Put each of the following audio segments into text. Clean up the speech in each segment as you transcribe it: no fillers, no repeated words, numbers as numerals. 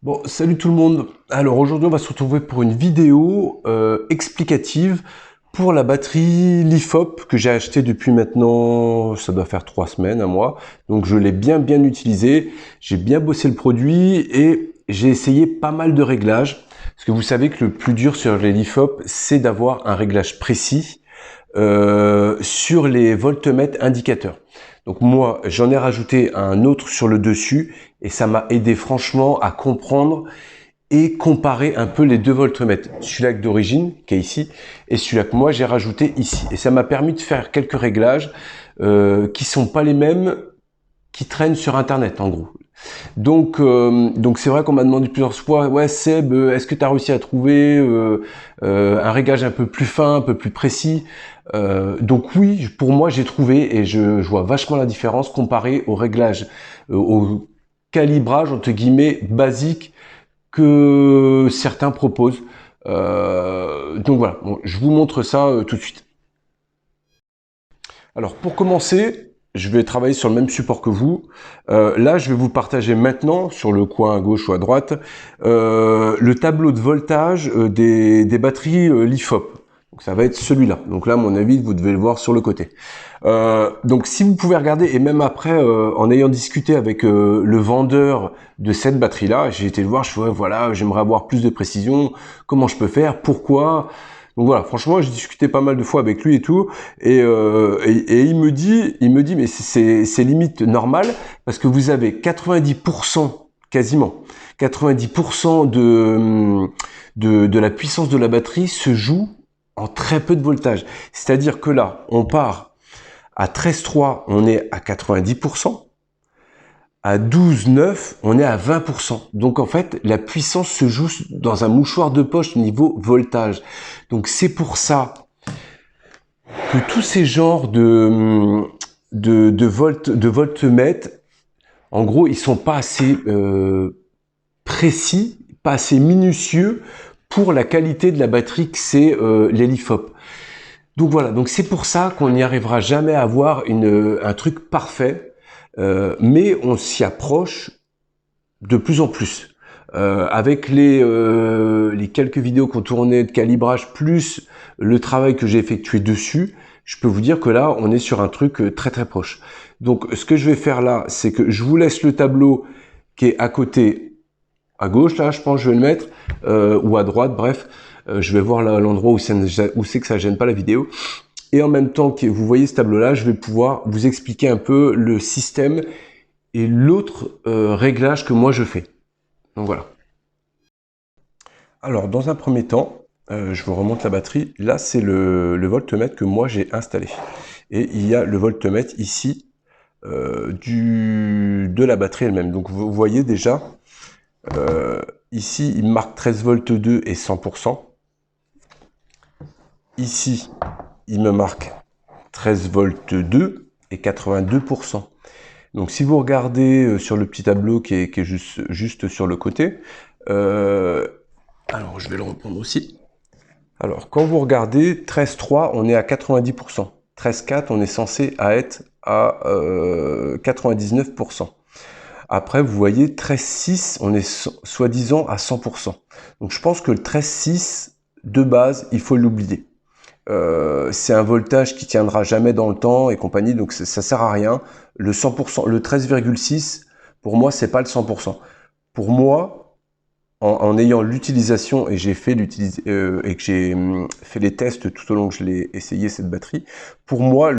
Bon, salut tout le monde. Alors aujourd'hui, on va se retrouver pour une vidéo explicative pour la batterie LiFop que j'ai acheté depuis maintenant, ça doit faire 3 semaines, un mois. Donc je l'ai bien utilisé, j'ai bien bossé le produit et j'ai essayé pas mal de réglages. Parce que vous savez que le plus dur sur les LiFop, c'est d'avoir un réglage précis sur les voltmètres indicateurs. Donc moi, j'en ai rajouté un autre sur le dessus et ça m'a aidé franchement à comprendre et comparer un peu les deux voltmètres. Celui-là d'origine, qui est ici, et celui-là que moi j'ai rajouté ici. Et ça m'a permis de faire quelques réglages qui sont pas les mêmes qui traînent sur Internet, en gros. Donc c'est vrai qu'on m'a demandé plusieurs fois, ouais Seb, est-ce que tu as réussi à trouver un réglage un peu plus fin, un peu plus précis? Donc oui, pour moi j'ai trouvé et je vois vachement la différence comparé au réglage, au calibrage entre guillemets basique que certains proposent. Donc voilà, bon, je vous montre ça tout de suite. Alors pour commencer, je vais travailler sur le même support que vous. Là, je vais vous partager maintenant, sur le coin à gauche ou à droite, le tableau de voltage des batteries LiFop. Donc ça va être celui-là. Donc là, à mon avis, vous devez le voir sur le côté. Donc si vous pouvez regarder, et même après, en ayant discuté avec le vendeur de cette batterie-là, j'ai été le voir, je fais, ouais, voilà, j'aimerais avoir plus de précision, comment je peux faire, pourquoi. Donc voilà, franchement, j'ai discuté pas mal de fois avec lui et tout, et il me dit, mais c'est limite normal parce que vous avez 90% quasiment, 90% de la puissance de la batterie se joue en très peu de voltage. C'est-à-dire que là, on part à 13,3, on est à 90%. À 12,9, on est à 20%. Donc en fait, la puissance se joue dans un mouchoir de poche niveau voltage. Donc c'est pour ça que tous ces genres de voltmètres, en gros, ils sont pas assez précis, pas assez minutieux pour la qualité de la batterie que c'est les LiFop. Donc voilà, donc c'est pour ça qu'on n'y arrivera jamais à avoir un truc parfait, mais on s'y approche de plus en plus. Avec les quelques vidéos qu'on tournait de calibrage, plus le travail que j'ai effectué dessus, je peux vous dire que là, on est sur un truc très proche. Donc ce que je vais faire là, c'est que je vous laisse le tableau qui est à côté, à gauche, là, je pense que je vais le mettre, ou à droite, bref. Je vais voir l'endroit où c'est que ça gêne pas la vidéo. Et en même temps que vous voyez ce tableau-là, je vais pouvoir vous expliquer un peu le système et l'autre réglage que moi je fais. Donc voilà. Alors dans un premier temps, je vous remonte la batterie. Là c'est le voltmètre que moi j'ai installé. Et il y a le voltmètre ici de la batterie elle-même. Donc vous voyez déjà, ici il marque 13 volts 2 et 100%. Ici il me marque 13 volts 2 et 82%. Donc si vous regardez sur le petit tableau qui est juste sur le côté, alors je vais le reprendre aussi. Alors quand vous regardez 13,3, on est à 90%. 13,4, on est censé être à 99%. Après, vous voyez 13,6, on est soi-disant à 100%. Donc je pense que le 13,6 de base, il faut l'oublier. C'est un voltage qui tiendra jamais dans le temps et compagnie, donc ça sert à rien. Le 100%, le 13,6, pour moi, c'est pas le 100%. Pour moi, en ayant l'utilisation et j'ai fait et que j'ai fait les tests tout au long que je l'ai essayé cette batterie, pour moi,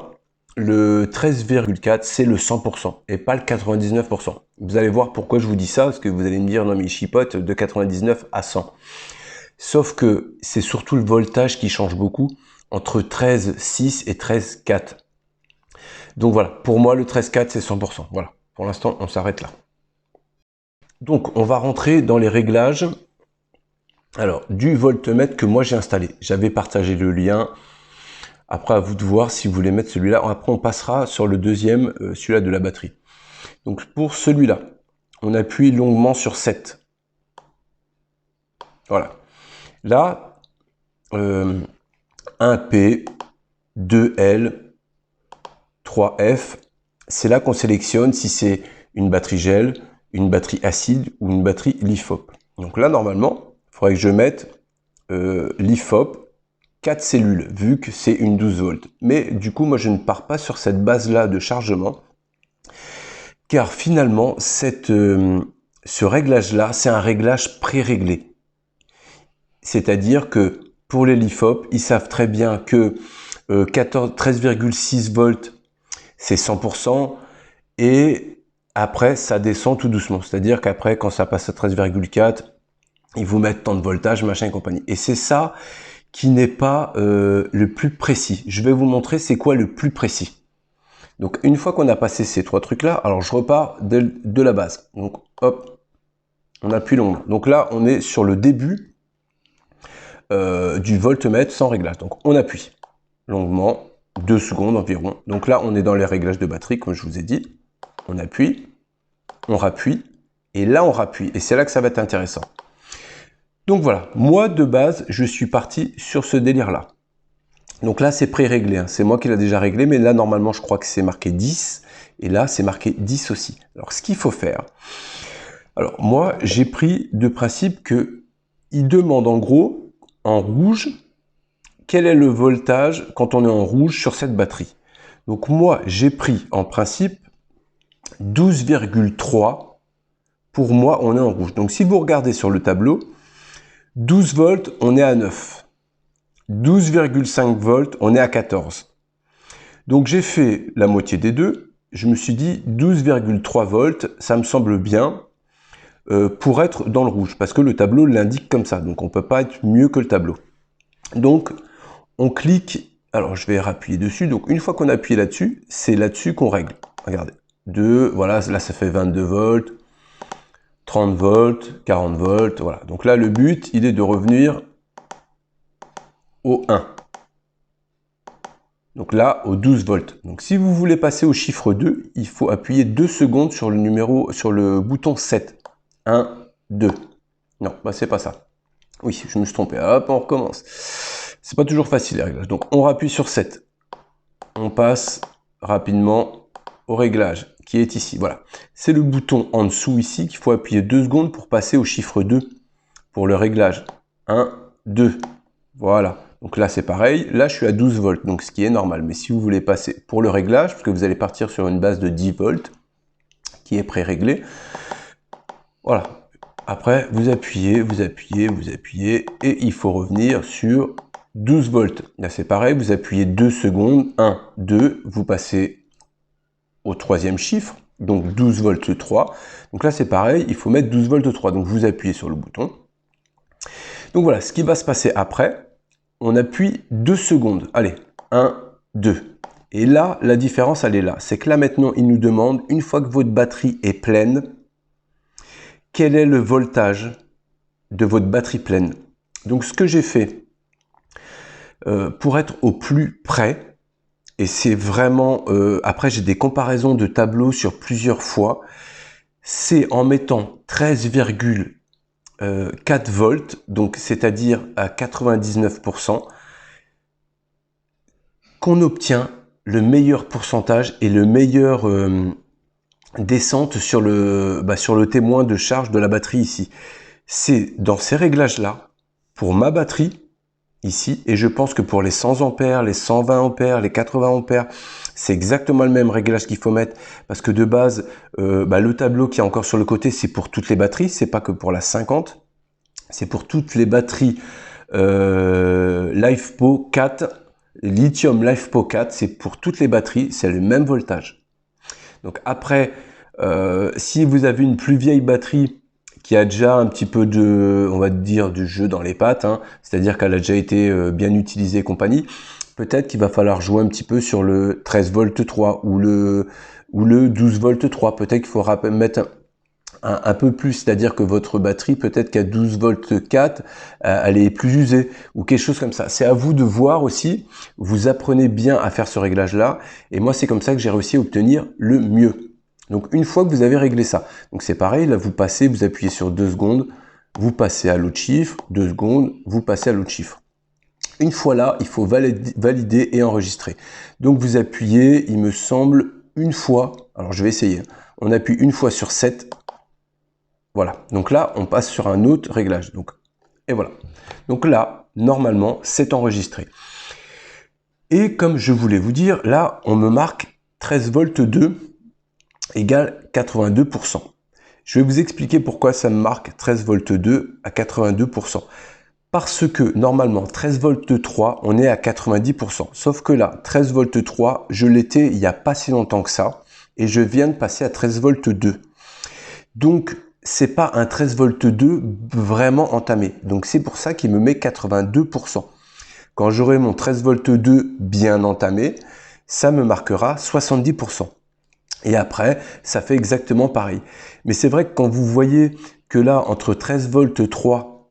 le 13,4, c'est le 100% et pas le 99%. Vous allez voir pourquoi je vous dis ça, parce que vous allez me dire, non mais il chipote de 99 à 100. Sauf que c'est surtout le voltage qui change beaucoup entre 13,6 et 13,4. Donc voilà, pour moi le 13,4 c'est 100%. Voilà, pour l'instant on s'arrête là. Donc on va rentrer dans les réglages alors du voltmètre que moi j'ai installé. J'avais partagé le lien. Après à vous de voir si vous voulez mettre celui-là. Après on passera sur le deuxième, celui-là de la batterie. Donc pour celui-là, on appuie longuement sur 7. Voilà. Là, 1P, 2L, 3F, c'est là qu'on sélectionne si c'est une batterie gel, une batterie acide ou une batterie LiFOP. Donc là, normalement, il faudrait que je mette LiFOP 4 cellules, vu que c'est une 12 volts. Mais du coup, moi, je ne pars pas sur cette base-là de chargement, car finalement, ce réglage-là, c'est un réglage pré-réglé. C'est-à-dire que pour les LiFOP, ils savent très bien que 13,6 volts, c'est 100%, et après, ça descend tout doucement. C'est-à-dire qu'après, quand ça passe à 13,4, ils vous mettent tant de voltage, machin et compagnie. Et c'est ça qui n'est pas le plus précis. Je vais vous montrer c'est quoi le plus précis. Donc une fois qu'on a passé ces trois trucs là, alors je repars de la base. Donc hop, on appuie longuement. Donc là on est sur le début du voltmètre sans réglage. Donc on appuie longuement, 2 secondes environ. Donc là on est dans les réglages de batterie comme je vous ai dit. On appuie, on rappuie, et là on rappuie. Et c'est là que ça va être intéressant. Donc voilà, moi de base je suis parti sur ce délire là. Donc là, c'est pré-réglé, hein. C'est moi qui l'ai déjà réglé, mais là, normalement, je crois que c'est marqué 10, et là, c'est marqué 10 aussi. Alors, ce qu'il faut faire, alors moi, j'ai pris de principe que il demande en gros, en rouge, quel est le voltage quand on est en rouge sur cette batterie. Donc moi, j'ai pris en principe 12,3. Pour moi, on est en rouge. Donc si vous regardez sur le tableau, 12 volts, on est à 9. 12,5 volts, on est à 14. Donc j'ai fait la moitié des deux. Je me suis dit 12,3 volts, ça me semble bien pour être dans le rouge, parce que le tableau l'indique comme ça. Donc on ne peut pas être mieux que le tableau. Donc on clique, alors je vais rappuyer dessus. Donc une fois qu'on a appuyé là-dessus, c'est là-dessus qu'on règle. Regardez, voilà, là ça fait 22 volts, 30 volts, 40 volts, voilà. Donc là le but, il est de revenir au 1. Donc là, au 12 volts. Donc si vous voulez passer au chiffre 2, il faut appuyer 2 secondes sur le bouton 7. 1, 2. Non, bah c'est pas ça. Oui, je me suis trompé. Hop, on recommence. C'est pas toujours facile les réglages. Donc on rappuie sur 7. On passe rapidement au réglage qui est ici. Voilà. C'est le bouton en dessous ici qu'il faut appuyer 2 secondes pour passer au chiffre 2 pour le réglage. 1, 2. Voilà. Donc là, c'est pareil. Là, je suis à 12 volts, donc ce qui est normal. Mais si vous voulez passer pour le réglage, parce que vous allez partir sur une base de 10 volts, qui est pré-réglée, voilà. Après, vous appuyez, vous appuyez, vous appuyez, et il faut revenir sur 12 volts. Là, c'est pareil. Vous appuyez 2 secondes. 1, 2. Vous passez au troisième chiffre, donc 12 volts 3. Donc là, c'est pareil. Il faut mettre 12 volts 3. Donc, vous appuyez sur le bouton. Donc voilà, ce qui va se passer après, on appuie 2 secondes. Allez, 1, 2. Et là, la différence, elle est là. C'est que là, maintenant, il nous demande, une fois que votre batterie est pleine, quel est le voltage de votre batterie pleine. Donc, ce que j'ai fait, pour être au plus près, et c'est vraiment... après, j'ai des comparaisons de tableaux sur plusieurs fois, c'est en mettant 13,4 volts, donc c'est-à-dire à 99%, qu'on obtient le meilleur pourcentage et le meilleur descente sur le témoin de charge de la batterie ici. C'est dans ces réglages-là, pour ma batterie, ici, et je pense que pour les 100 ampères, les 120 ampères, les 80 ampères, c'est exactement le même réglage qu'il faut mettre, parce que de base, le tableau qui est encore sur le côté, c'est pour toutes les batteries, c'est pas que pour la 50, c'est pour toutes les batteries LiFePO 4, Lithium LiFePO 4, c'est pour toutes les batteries, c'est le même voltage. Donc après, si vous avez une plus vieille batterie qui a déjà un petit peu de, on va dire, du jeu dans les pattes, hein, c'est-à-dire qu'elle a déjà été bien utilisée et compagnie, peut-être qu'il va falloir jouer un petit peu sur le 13 volts 3 ou le 12 volts 3. Peut-être qu'il faudra mettre un peu plus, c'est-à-dire que votre batterie, peut-être qu'à 12 volts 4, elle est plus usée, ou quelque chose comme ça. C'est à vous de voir aussi, vous apprenez bien à faire ce réglage-là, et moi c'est comme ça que j'ai réussi à obtenir le mieux. Donc une fois que vous avez réglé ça, donc c'est pareil, là vous passez, vous appuyez sur 2 secondes, vous passez à l'autre chiffre, 2 secondes, vous passez à l'autre chiffre. Une fois là, il faut valider et enregistrer. Donc vous appuyez, il me semble, une fois, alors je vais essayer, on appuie une fois sur 7, Voilà. Donc là, on passe sur un autre réglage. Donc, et voilà. Donc là, normalement, c'est enregistré. Et comme je voulais vous dire, là, on me marque 13 volts 2 égale 82%. Je vais vous expliquer pourquoi ça me marque 13 volts 2 à 82%. Parce que normalement, 13 volts 3, on est à 90%. Sauf que là, 13 volts 3, je l'étais il n'y a pas si longtemps que ça. Et je viens de passer à 13 volts 2. Donc, c'est pas un 13 volts 2 vraiment entamé. Donc, c'est pour ça qu'il me met 82%. Quand j'aurai mon 13 volts 2 bien entamé, ça me marquera 70%. Et après, ça fait exactement pareil. Mais c'est vrai que quand vous voyez que là, entre 13 volts 3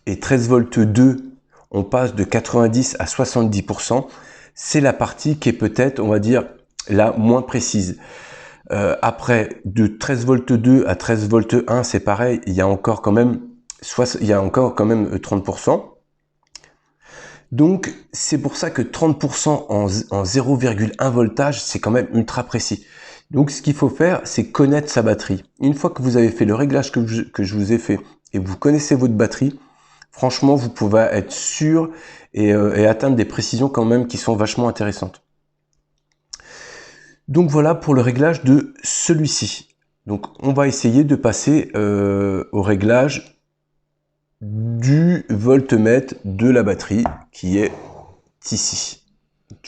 et 13 volts 2, on passe de 90 à 70%, c'est la partie qui est peut-être, on va dire, la moins précise. Après, de 13 volts 2 à 13 volts 1, c'est pareil, il y a encore quand même 30%. Donc, c'est pour ça que 30% en 0,1 voltage, c'est quand même ultra précis. Donc, ce qu'il faut faire, c'est connaître sa batterie. Une fois que vous avez fait le réglage que je vous ai fait et vous connaissez votre batterie, franchement, vous pouvez être sûr et atteindre des précisions quand même qui sont vachement intéressantes. Donc, voilà pour le réglage de celui-ci. Donc, on va essayer de passer au réglage du voltmètre de la batterie qui est ici.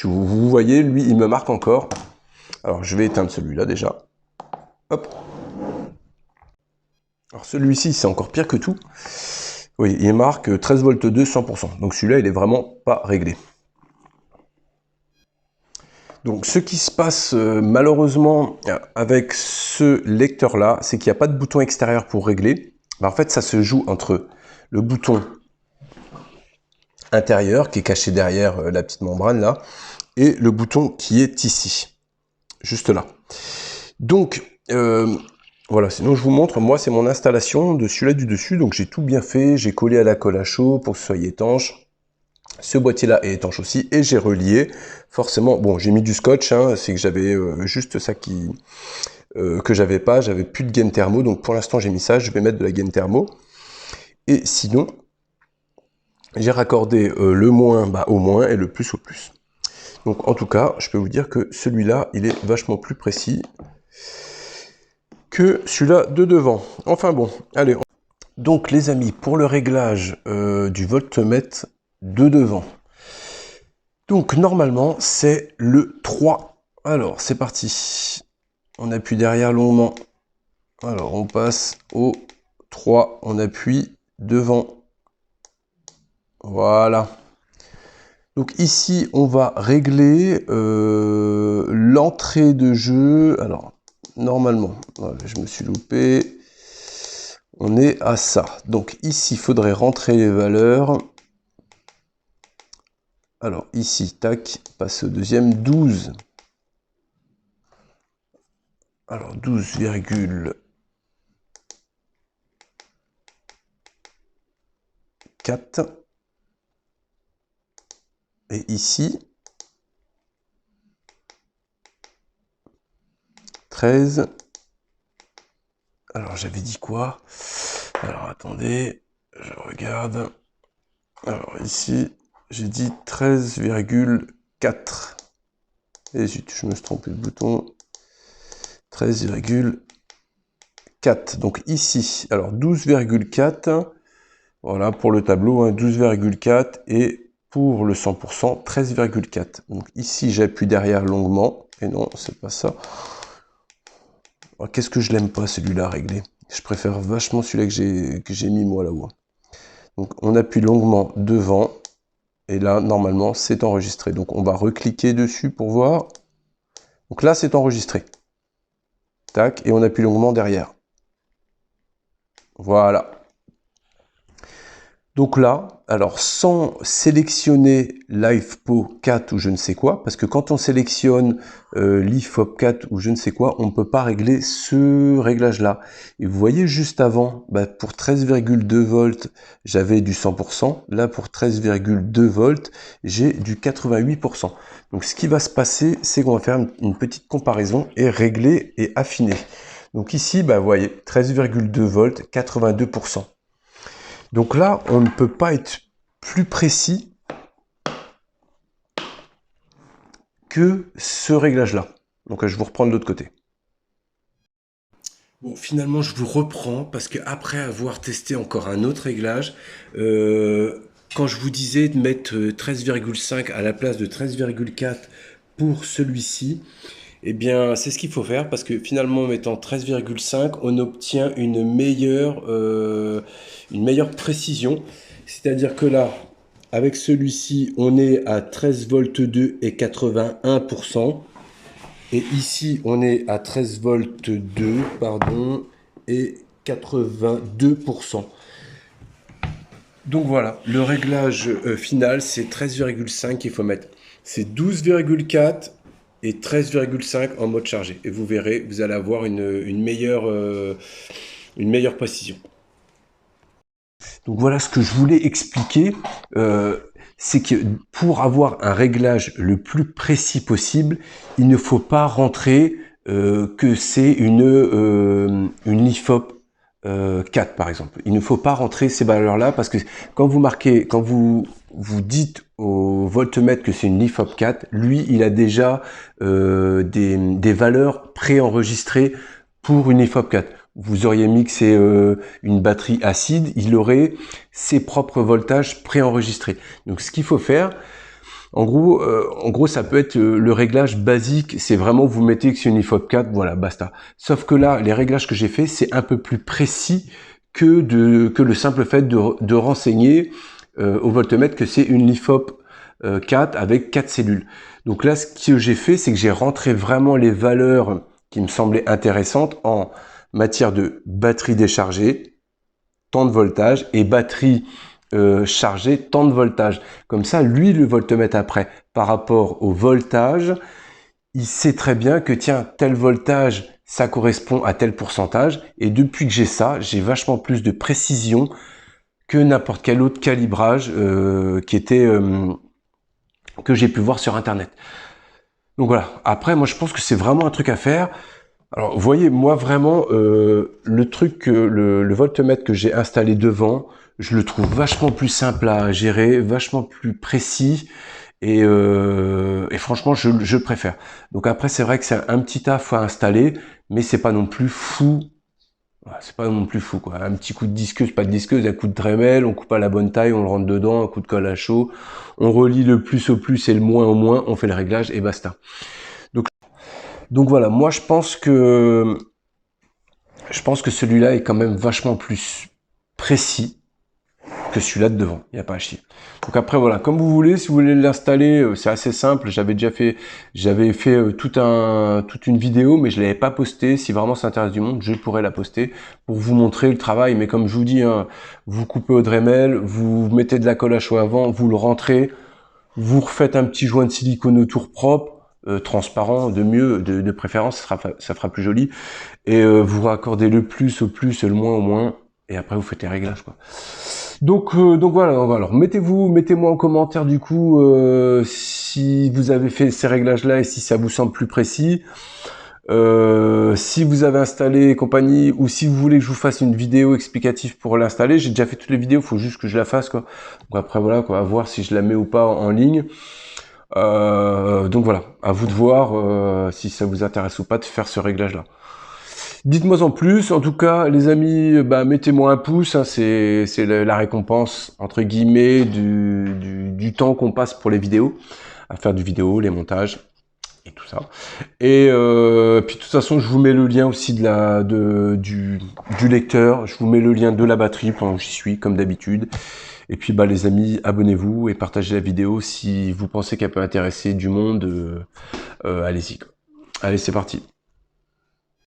Vous voyez, lui, il me marque encore. Alors, je vais éteindre celui-là déjà. Hop. Alors, celui-ci, c'est encore pire que tout. Oui, il marque 13 volts 2, 100%. Donc, celui-là, il est vraiment pas réglé. Donc, ce qui se passe malheureusement avec ce lecteur-là, c'est qu'il n'y a pas de bouton extérieur pour régler. En fait, ça se joue entre le bouton intérieur qui est caché derrière la petite membrane là et le bouton qui est ici, juste là. Donc voilà, sinon je vous montre, moi c'est mon installation de celui-là du dessus, donc j'ai tout bien fait, j'ai collé à la colle à chaud pour que ce soit étanche. Ce boîtier là est étanche aussi et j'ai relié forcément, bon j'ai mis du scotch, hein, c'est que j'avais juste ça qui que j'avais plus de gaine thermo, donc pour l'instant j'ai mis ça, je vais mettre de la gaine thermo. Et sinon j'ai raccordé le moins au moins et le plus au plus. Donc en tout cas, je peux vous dire que celui-là, il est vachement plus précis que celui-là de devant. Enfin bon, allez. Donc les amis, pour le réglage du voltmètre de devant. Donc normalement, c'est le 3. Alors, c'est parti. On appuie derrière longuement. Alors, on passe au 3. On appuie devant. Voilà. Donc ici, on va régler l'entrée de jeu. Alors, normalement, voilà, je me suis loupé. On est à ça. Donc ici, il faudrait rentrer les valeurs. Alors ici, tac, passe au deuxième, 12. Alors 12,4. Et ici, 13. Alors j'avais dit quoi? Alors attendez, je regarde. Alors ici, j'ai dit 13,4. Et zut, je me suis trompé de bouton. 13,4. Donc ici, alors 12,4. Voilà pour le tableau, hein, 12,4 et pour le 100%, 13,4. Donc ici, j'appuie derrière longuement. Et non, c'est pas ça. Qu'est-ce que je l'aime pas celui-là réglé? Je préfère vachement celui-là que j'ai mis moi là-haut. Donc on appuie longuement devant. Et là, normalement, c'est enregistré. Donc on va recliquer dessus pour voir. Donc là, c'est enregistré. Tac, et on appuie longuement derrière. Voilà. Donc là, alors sans sélectionner l'IFPO 4 ou je ne sais quoi, parce que quand on sélectionne l'IFOP 4 ou je ne sais quoi, on ne peut pas régler ce réglage-là. Et vous voyez juste avant, pour 13,2 volts, j'avais du 100%. Là, pour 13,2 volts, j'ai du 88%. Donc ce qui va se passer, c'est qu'on va faire une petite comparaison et régler et affiner. Donc ici, bah, vous voyez, 13,2 volts, 82%. Donc là, on ne peut pas être plus précis que ce réglage-là. Donc je vous reprends de l'autre côté. Bon, finalement, je vous reprends parce que après avoir testé encore un autre réglage, quand je vous disais de mettre 13,5 à la place de 13,4 pour celui-ci, eh bien, c'est ce qu'il faut faire parce que finalement, en mettant 13,5, on obtient une meilleure précision. C'est-à-dire que là, avec celui-ci, on est à 13 volts 2 et 81%. Et ici, on est à 13 volts 2, pardon, et 82%. Donc voilà, le réglage final, c'est 13,5 qu'il faut mettre. C'est 12,4 et 13,5 en mode chargé. Et vous verrez, vous allez avoir une meilleure précision. Donc voilà ce que je voulais expliquer. C'est que pour avoir un réglage le plus précis possible, il ne faut pas rentrer que c'est une LIFOP 4 par exemple. Il ne faut pas rentrer ces valeurs-là parce que quand vous dites au voltmètre que c'est une LIFOP 4, lui il a déjà des valeurs préenregistrées pour une LIFOP 4. Vous auriez mis que c'est une batterie acide, il aurait ses propres voltages préenregistrés. Donc ce qu'il faut faire, en gros, ça peut être le réglage basique, c'est vraiment vous mettez que c'est une LIFOP 4, voilà, basta. Sauf que là, les réglages que j'ai fait, c'est un peu plus précis que le simple fait de renseigner au voltmètre que c'est une LIFOP 4 avec 4 cellules. Donc là, ce que j'ai fait, c'est que j'ai rentré vraiment les valeurs qui me semblaient intéressantes en matière de batterie déchargée, tant de voltage, et batterie chargée, tant de voltage. Comme ça, lui, le voltmètre après, par rapport au voltage, il sait très bien que tiens, tel voltage, ça correspond à tel pourcentage. Et depuis que j'ai ça, j'ai vachement plus de précision que n'importe quel autre calibrage que j'ai pu voir sur Internet. Donc voilà. Après, moi, je pense que c'est vraiment un truc à faire. Alors, vous voyez, moi vraiment, le truc, le voltmètre que j'ai installé devant, je le trouve vachement plus simple à gérer, vachement plus précis, et franchement, je le préfère. Donc après, c'est vrai que c'est un petit taf à installer, mais c'est pas non plus fou. Voilà, c'est pas non plus fou, quoi. Un petit coup de disqueuse, pas de disqueuse, un coup de Dremel, on coupe à la bonne taille, on le rentre dedans, un coup de colle à chaud, on relie le plus au plus et le moins au moins, on fait le réglage et basta. Donc voilà, moi je pense que celui-là est quand même vachement plus précis que celui-là de devant. Il n'y a pas à chier. Donc après voilà, comme vous voulez, si vous voulez l'installer, c'est assez simple. J'avais fait toute une vidéo, mais je l'avais pas postée. Si vraiment ça intéresse du monde, je pourrais la poster pour vous montrer le travail. Mais comme je vous dis, hein, vous coupez au Dremel, vous mettez de la colle à chaud avant, vous le rentrez, vous refaites un petit joint de silicone autour propre. Transparent de mieux, de préférence, ça fera plus joli, et vous raccordez le plus au plus et le moins au moins, et après vous faites les réglages, quoi. Donc voilà, alors mettez-moi en commentaire du coup si vous avez fait ces réglages là et si ça vous semble plus précis, si vous avez installé et compagnie, ou si vous voulez que je vous fasse une vidéo explicative pour l'installer. J'ai déjà fait toutes les vidéos, faut juste que je la fasse, quoi. Donc après voilà, quoi, à voir si je la mets ou pas en ligne. Donc voilà, à vous de voir si ça vous intéresse ou pas de faire ce réglage là. Dites-moi en plus, en tout cas les amis, mettez-moi un pouce, hein, c'est la récompense entre guillemets du temps qu'on passe pour les vidéos, à faire du vidéo, les montages et tout ça. Et puis de toute façon je vous mets le lien aussi du lecteur, je vous mets le lien de la batterie pendant que j'y suis comme d'habitude. Et puis les amis, abonnez-vous et partagez la vidéo si vous pensez qu'elle peut intéresser du monde, allez-y. Allez, c'est parti.